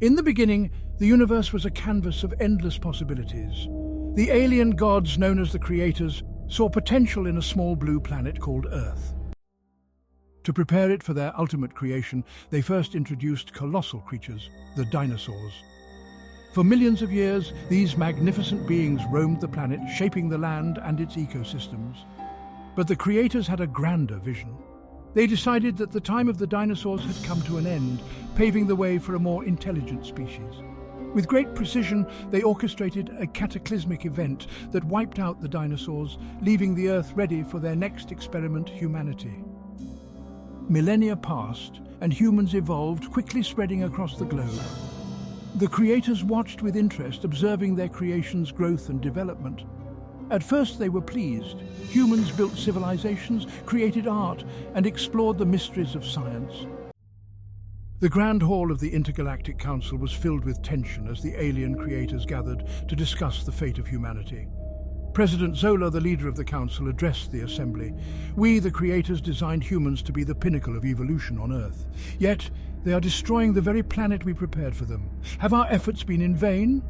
In the beginning, the universe was a canvas of endless possibilities. The alien gods, known as the creators, saw potential in a small blue planet called Earth. To prepare it for their ultimate creation, they first introduced colossal creatures, the dinosaurs. For millions of years, these magnificent beings roamed the planet, shaping the land and its ecosystems. But the creators had a grander vision. They decided that the time of the dinosaurs had come to an end, paving the way for a more intelligent species. With great precision, they orchestrated a cataclysmic event that wiped out the dinosaurs, leaving the Earth ready for their next experiment, humanity. Millennia passed, and humans evolved, quickly spreading across the globe. The creators watched with interest, observing their creation's growth and development. At first they were pleased. Humans built civilizations, created art, and explored the mysteries of science. The Grand Hall of the Intergalactic Council was filled with tension as the alien creators gathered to discuss the fate of humanity. President Zola, the leader of the council, addressed the assembly. We, the creators, designed humans to be the pinnacle of evolution on Earth. Yet, they are destroying the very planet we prepared for them. Have our efforts been in vain?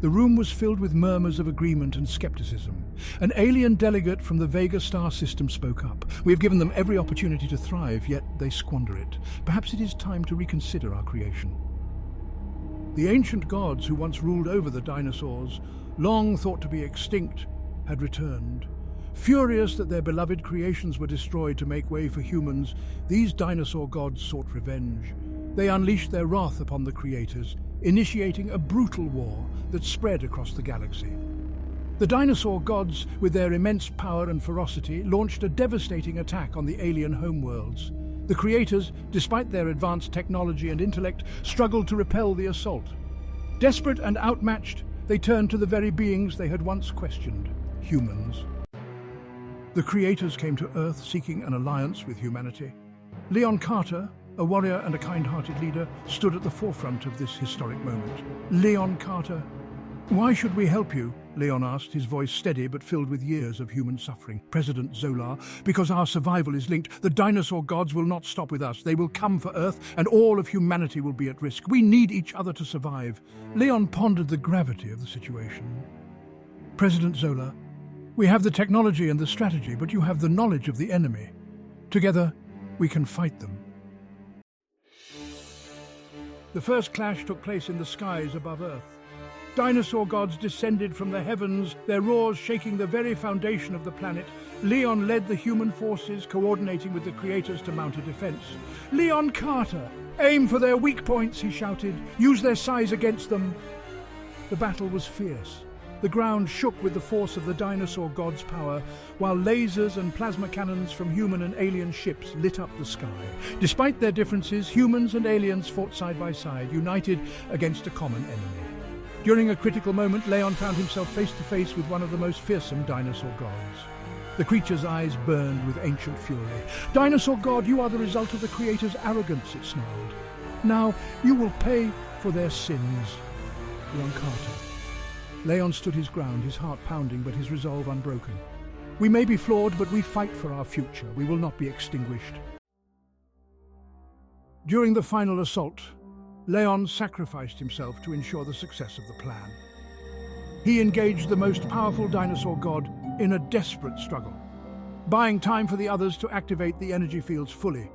The room was filled with murmurs of agreement and skepticism. An alien delegate from the Vega star system spoke up. We have given them every opportunity to thrive, yet they squander it. Perhaps it is time to reconsider our creation. The ancient gods who once ruled over the dinosaurs, long thought to be extinct, had returned. Furious that their beloved creations were destroyed to make way for humans, these dinosaur gods sought revenge. They unleashed their wrath upon the creators, initiating a brutal war that spread across the galaxy. The dinosaur gods, with their immense power and ferocity, launched a devastating attack on the alien homeworlds. The creators, despite their advanced technology and intellect, struggled to repel the assault. Desperate and outmatched, they turned to the very beings they had once questioned, humans. The creators came to Earth seeking an alliance with humanity. Leon Carter, a warrior and a kind-hearted leader, stood at the forefront of this historic moment. Leon Carter. Why should we help you? Leon asked, his voice steady but filled with years of human suffering. President Zola, because our survival is linked. The dinosaur gods will not stop with us. They will come for Earth, and all of humanity will be at risk. We need each other to survive. Leon pondered the gravity of the situation. President Zola, we have the technology and the strategy, but you have the knowledge of the enemy. Together, we can fight them. The first clash took place in the skies above Earth. Dinosaur gods descended from the heavens, their roars shaking the very foundation of the planet. Leon led the human forces, coordinating with the creators to mount a defense. Leon Carter! Aim for their weak points, he shouted. Use their size against them. The battle was fierce. The ground shook with the force of the dinosaur gods' power, while lasers and plasma cannons from human and alien ships lit up the sky. Despite their differences, humans and aliens fought side by side, united against a common enemy. During a critical moment, Leon found himself face to face with one of the most fearsome dinosaur gods. The creature's eyes burned with ancient fury. Dinosaur god, you are the result of the creator's arrogance, it snarled. Now you will pay for their sins. Leon Carter. Leon stood his ground, his heart pounding, but his resolve unbroken. We may be flawed, but we fight for our future. We will not be extinguished. During the final assault, Leon sacrificed himself to ensure the success of the plan. He engaged the most powerful dinosaur god in a desperate struggle, buying time for the others to activate the energy fields fully.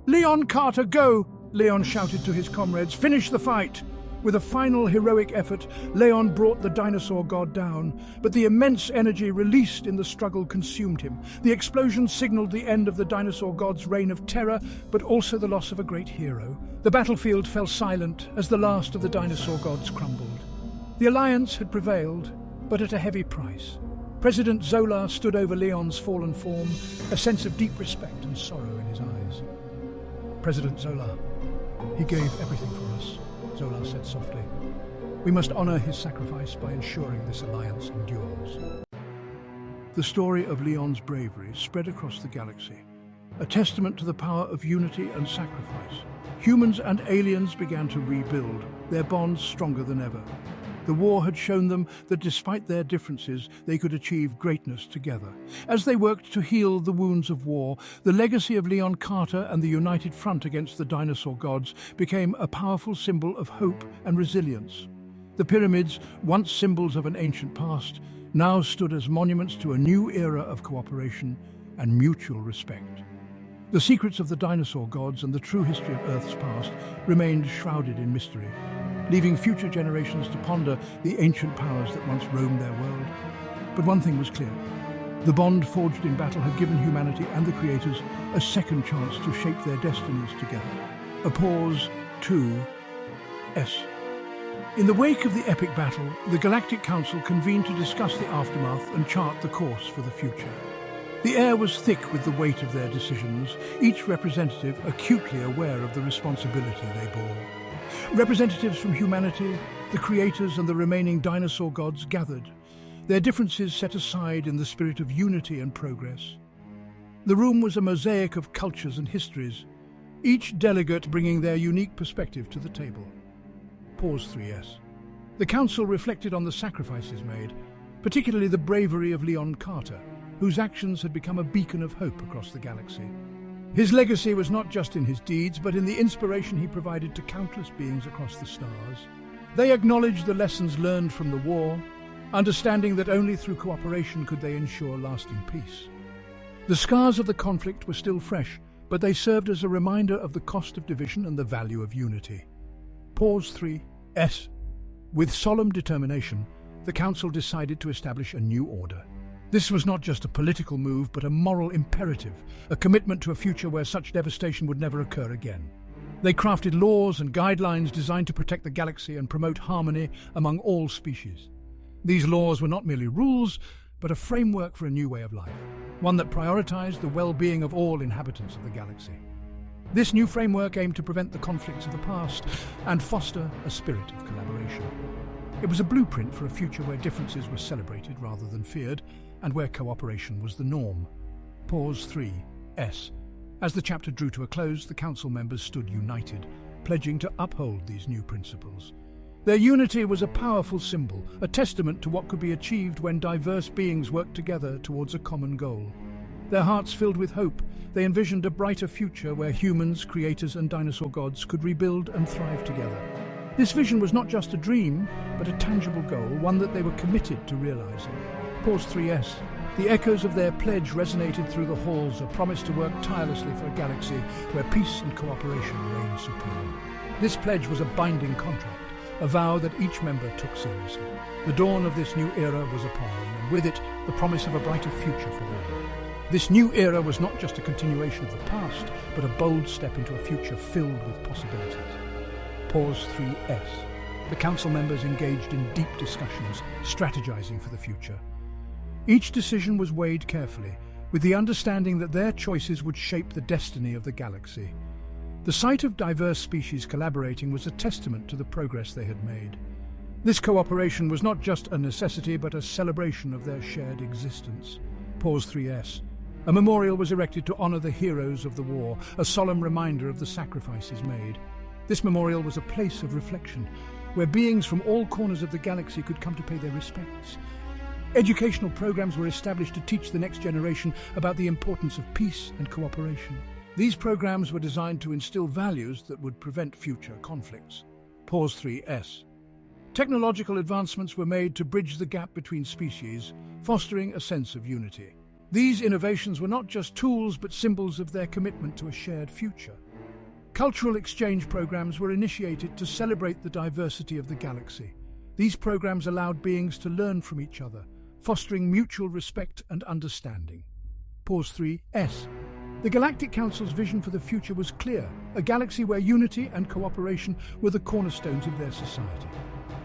Leon Carter, go! Leon shouted to his comrades. Finish the fight! With a final heroic effort, Leon brought the dinosaur god down, but the immense energy released in the struggle consumed him. The explosion signaled the end of the dinosaur god's reign of terror, but also the loss of a great hero. The battlefield fell silent as the last of the dinosaur gods crumbled. The alliance had prevailed, but at a heavy price. President Zola stood over Leon's fallen form, a sense of deep respect and sorrow in his eyes. President Zola, he gave everything for us. Zola said softly. We must honor his sacrifice by ensuring this alliance endures. The story of Leon's bravery spread across the galaxy, a testament to the power of unity and sacrifice. Humans and aliens began to rebuild, their bonds stronger than ever. The war had shown them that despite their differences, they could achieve greatness together. As they worked to heal the wounds of war, the legacy of Leon Carter and the united front against the dinosaur gods became a powerful symbol of hope and resilience. The pyramids, once symbols of an ancient past, now stood as monuments to a new era of cooperation and mutual respect. The secrets of the dinosaur gods and the true history of Earth's past remained shrouded in mystery, leaving future generations to ponder the ancient powers that once roamed their world. But one thing was clear. The bond forged in battle had given humanity and the creators a second chance to shape their destinies together. A pause, 2S. In the wake of the epic battle, the Galactic Council convened to discuss the aftermath and chart the course for the future. The air was thick with the weight of their decisions, each representative acutely aware of the responsibility they bore. Representatives from humanity, the creators and the remaining dinosaur gods gathered, their differences set aside in the spirit of unity and progress. The room was a mosaic of cultures and histories, each delegate bringing their unique perspective to the table. Pause 3S. The council reflected on the sacrifices made, particularly the bravery of Leon Carter, whose actions had become a beacon of hope across the galaxy. His legacy was not just in his deeds, but in the inspiration he provided to countless beings across the stars. They acknowledged the lessons learned from the war, understanding that only through cooperation could they ensure lasting peace. The scars of the conflict were still fresh, but they served as a reminder of the cost of division and the value of unity. Pause 3S. With solemn determination, the Council decided to establish a new order. This was not just a political move, but a moral imperative, a commitment to a future where such devastation would never occur again. They crafted laws and guidelines designed to protect the galaxy and promote harmony among all species. These laws were not merely rules, but a framework for a new way of life, one that prioritized the well-being of all inhabitants of the galaxy. This new framework aimed to prevent the conflicts of the past and foster a spirit of collaboration. It was a blueprint for a future where differences were celebrated rather than feared, and where cooperation was the norm. Pause 3S. As the chapter drew to a close, the council members stood united, pledging to uphold these new principles. Their unity was a powerful symbol, a testament to what could be achieved when diverse beings worked together towards a common goal. Their hearts filled with hope, they envisioned a brighter future where humans, creators, and dinosaur gods could rebuild and thrive together. This vision was not just a dream, but a tangible goal, one that they were committed to realizing. Pause 3S. The echoes of their pledge resonated through the halls, a promise to work tirelessly for a galaxy where peace and cooperation reigned supreme. This pledge was a binding contract, a vow that each member took seriously. The dawn of this new era was upon them, and with it, the promise of a brighter future for all. This new era was not just a continuation of the past, but a bold step into a future filled with possibilities. Pause 3S. The council members engaged in deep discussions, strategizing for the future. Each decision was weighed carefully, with the understanding that their choices would shape the destiny of the galaxy. The sight of diverse species collaborating was a testament to the progress they had made. This cooperation was not just a necessity, but a celebration of their shared existence. Pause 3S. A memorial was erected to honor the heroes of the war, a solemn reminder of the sacrifices made. This memorial was a place of reflection, where beings from all corners of the galaxy could come to pay their respects. Educational programs were established to teach the next generation about the importance of peace and cooperation. These programs were designed to instill values that would prevent future conflicts. Pause 3S. Technological advancements were made to bridge the gap between species, fostering a sense of unity. These innovations were not just tools, but symbols of their commitment to a shared future. Cultural exchange programs were initiated to celebrate the diversity of the galaxy. These programs allowed beings to learn from each other, fostering mutual respect and understanding. Pause 3S. The Galactic Council's vision for the future was clear, a galaxy where unity and cooperation were the cornerstones of their society.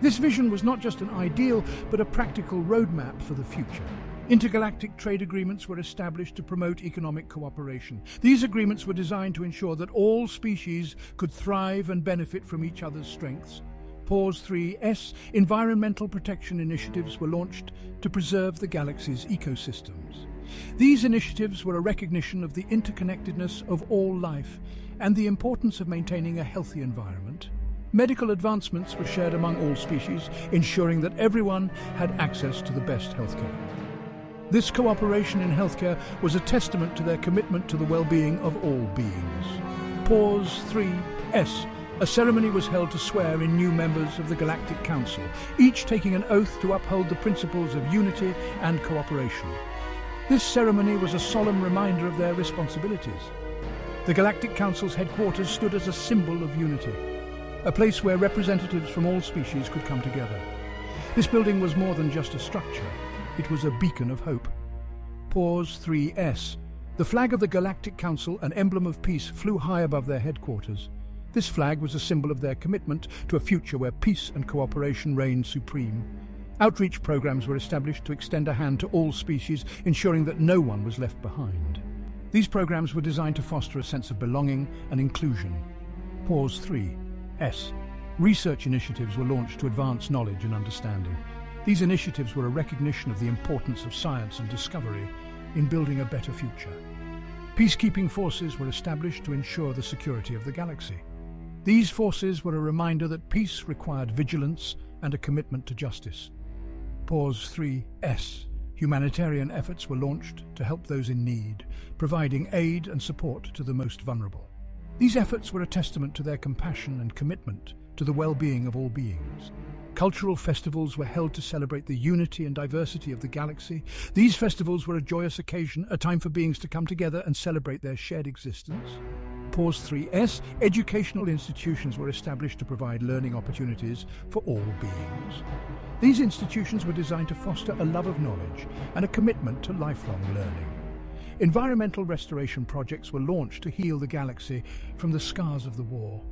This vision was not just an ideal, but a practical roadmap for the future. Intergalactic trade agreements were established to promote economic cooperation. These agreements were designed to ensure that all species could thrive and benefit from each other's strengths. Pause 3S. Environmental protection initiatives were launched to preserve the galaxy's ecosystems. These initiatives were a recognition of the interconnectedness of all life and the importance of maintaining a healthy environment. Medical advancements were shared among all species, ensuring that everyone had access to the best healthcare. This cooperation in healthcare was a testament to their commitment to the well-being of all beings. Pause 3S. A ceremony was held to swear in new members of the Galactic Council, each taking an oath to uphold the principles of unity and cooperation. This ceremony was a solemn reminder of their responsibilities. The Galactic Council's headquarters stood as a symbol of unity, a place where representatives from all species could come together. This building was more than just a structure, it was a beacon of hope. Pause 3S. The flag of the Galactic Council, an emblem of peace, flew high above their headquarters. This flag was a symbol of their commitment to a future where peace and cooperation reigned supreme. Outreach programs were established to extend a hand to all species, ensuring that no one was left behind. These programs were designed to foster a sense of belonging and inclusion. Pause 3S. Research initiatives were launched to advance knowledge and understanding. These initiatives were a recognition of the importance of science and discovery in building a better future. Peacekeeping forces were established to ensure the security of the galaxy. These forces were a reminder that peace required vigilance and a commitment to justice. Pause 3S. Humanitarian efforts were launched to help those in need, providing aid and support to the most vulnerable. These efforts were a testament to their compassion and commitment to the well-being of all beings. Cultural festivals were held to celebrate the unity and diversity of the galaxy. These festivals were a joyous occasion, a time for beings to come together and celebrate their shared existence. Pause 3S. Educational institutions were established to provide learning opportunities for all beings. These institutions were designed to foster a love of knowledge and a commitment to lifelong learning. Environmental restoration projects were launched to heal the galaxy from the scars of the war.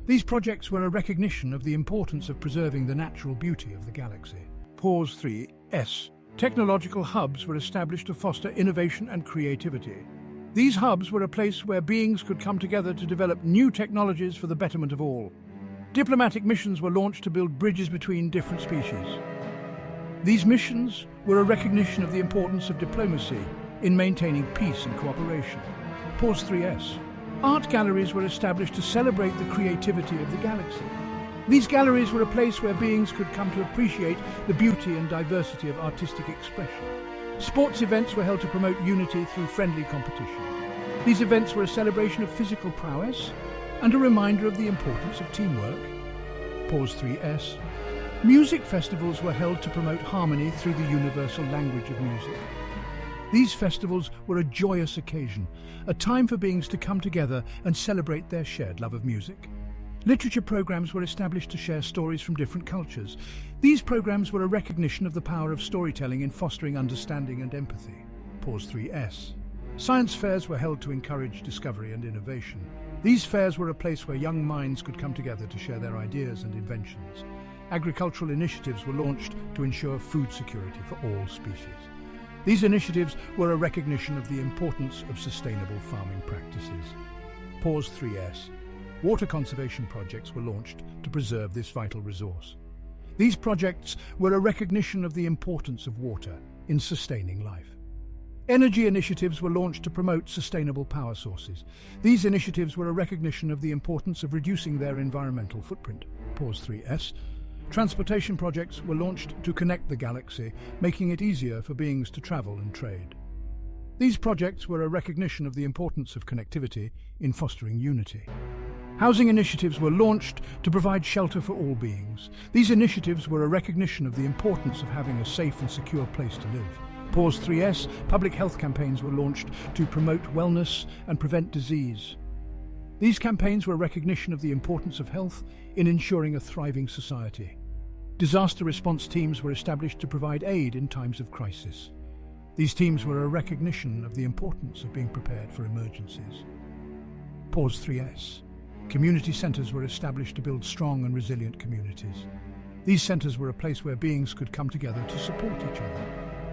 These projects were a recognition of the importance of preserving the natural beauty of the galaxy. Pause 3S. Technological hubs were established to foster innovation and creativity. These hubs were a place where beings could come together to develop new technologies for the betterment of all. Diplomatic missions were launched to build bridges between different species. These missions were a recognition of the importance of diplomacy in maintaining peace and cooperation. Pause 3S. Art galleries were established to celebrate the creativity of the galaxy. These galleries were a place where beings could come to appreciate the beauty and diversity of artistic expression. Sports events were held to promote unity through friendly competition. These events were a celebration of physical prowess and a reminder of the importance of teamwork. Pause 3S. Music festivals were held to promote harmony through the universal language of music. These festivals were a joyous occasion, a time for beings to come together and celebrate their shared love of music. Literature programs were established to share stories from different cultures. These programs were a recognition of the power of storytelling in fostering understanding and empathy. Pause 3S. Science fairs were held to encourage discovery and innovation. These fairs were a place where young minds could come together to share their ideas and inventions. Agricultural initiatives were launched to ensure food security for all species. These initiatives were a recognition of the importance of sustainable farming practices. Pause 3S. Water conservation projects were launched to preserve this vital resource. These projects were a recognition of the importance of water in sustaining life. Energy initiatives were launched to promote sustainable power sources. These initiatives were a recognition of the importance of reducing their environmental footprint. Pause 3S. Transportation projects were launched to connect the galaxy, making it easier for beings to travel and trade. These projects were a recognition of the importance of connectivity in fostering unity. Housing initiatives were launched to provide shelter for all beings. These initiatives were a recognition of the importance of having a safe and secure place to live. Pause 3S. Public health campaigns were launched to promote wellness and prevent disease. These campaigns were a recognition of the importance of health in ensuring a thriving society. Disaster response teams were established to provide aid in times of crisis. These teams were a recognition of the importance of being prepared for emergencies. Pause 3S. Community centres were established to build strong and resilient communities. These centres were a place where beings could come together to support each other.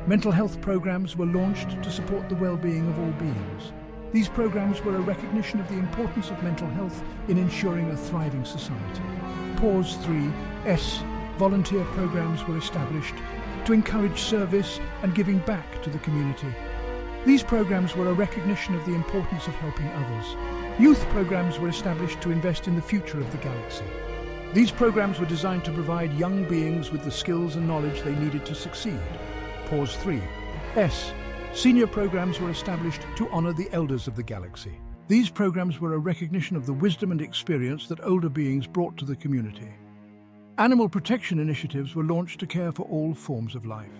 Mental health programs were launched to support the well-being of all beings. These programs were a recognition of the importance of mental health in ensuring a thriving society. Pause 3S. Volunteer programs were established to encourage service and giving back to the community. These programs were a recognition of the importance of helping others. Youth programs were established to invest in the future of the galaxy. These programs were designed to provide young beings with the skills and knowledge they needed to succeed. Pause 3. S. Senior programs were established to honor the elders of the galaxy. These programs were a recognition of the wisdom and experience that older beings brought to the community. Animal protection initiatives were launched to care for all forms of life.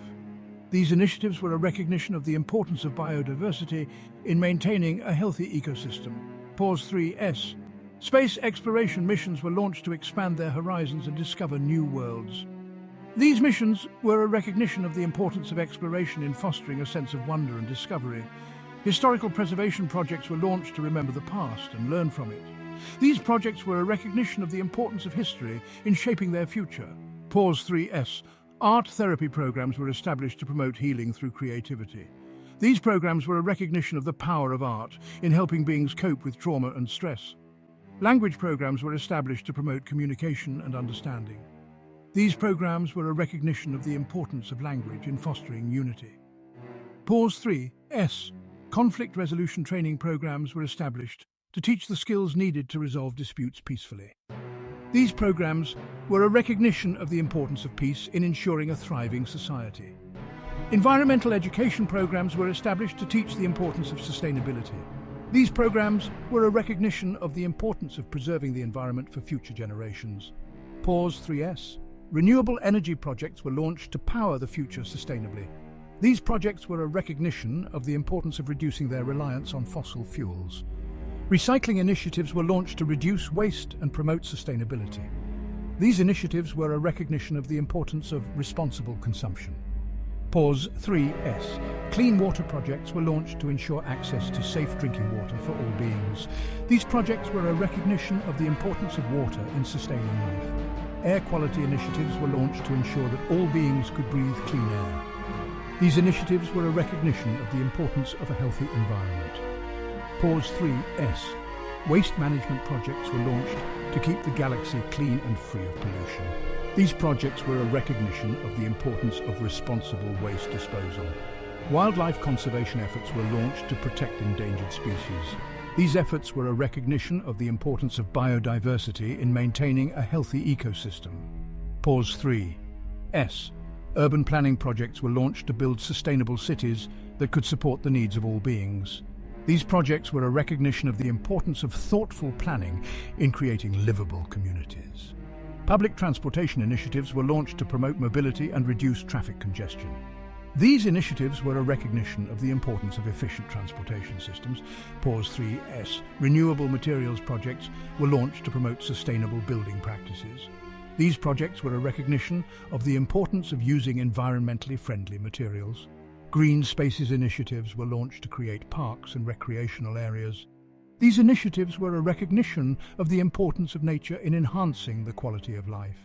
These initiatives were a recognition of the importance of biodiversity in maintaining a healthy ecosystem. Pause 3S. Space exploration missions were launched to expand their horizons and discover new worlds. These missions were a recognition of the importance of exploration in fostering a sense of wonder and discovery. Historical preservation projects were launched to remember the past and learn from it. These projects were a recognition of the importance of history in shaping their future. Pause 3S. Art therapy programs were established to promote healing through creativity. These programs were a recognition of the power of art in helping beings cope with trauma and stress. Language programs were established to promote communication and understanding. These programs were a recognition of the importance of language in fostering unity. Pause 3S. Conflict resolution training programs were established to teach the skills needed to resolve disputes peacefully. These programs were a recognition of the importance of peace in ensuring a thriving society. Environmental education programs were established to teach the importance of sustainability. These programs were a recognition of the importance of preserving the environment for future generations. Pause 3S. Renewable energy projects were launched to power the future sustainably. These projects were a recognition of the importance of reducing their reliance on fossil fuels. Recycling initiatives were launched to reduce waste and promote sustainability. These initiatives were a recognition of the importance of responsible consumption. Pause 3S. Clean water projects were launched to ensure access to safe drinking water for all beings. These projects were a recognition of the importance of water in sustaining life. Air quality initiatives were launched to ensure that all beings could breathe clean air. These initiatives were a recognition of the importance of a healthy environment. Pause 3S. Waste management projects were launched to keep the galaxy clean and free of pollution. These projects were a recognition of the importance of responsible waste disposal. Wildlife conservation efforts were launched to protect endangered species. These efforts were a recognition of the importance of biodiversity in maintaining a healthy ecosystem. Pause 3S. Urban planning projects were launched to build sustainable cities that could support the needs of all beings. These projects were a recognition of the importance of thoughtful planning in creating livable communities. Public transportation initiatives were launched to promote mobility and reduce traffic congestion. These initiatives were a recognition of the importance of efficient transportation systems. Pause 3S. Renewable materials projects were launched to promote sustainable building practices. These projects were a recognition of the importance of using environmentally friendly materials. Green spaces initiatives were launched to create parks and recreational areas. These initiatives were a recognition of the importance of nature in enhancing the quality of life.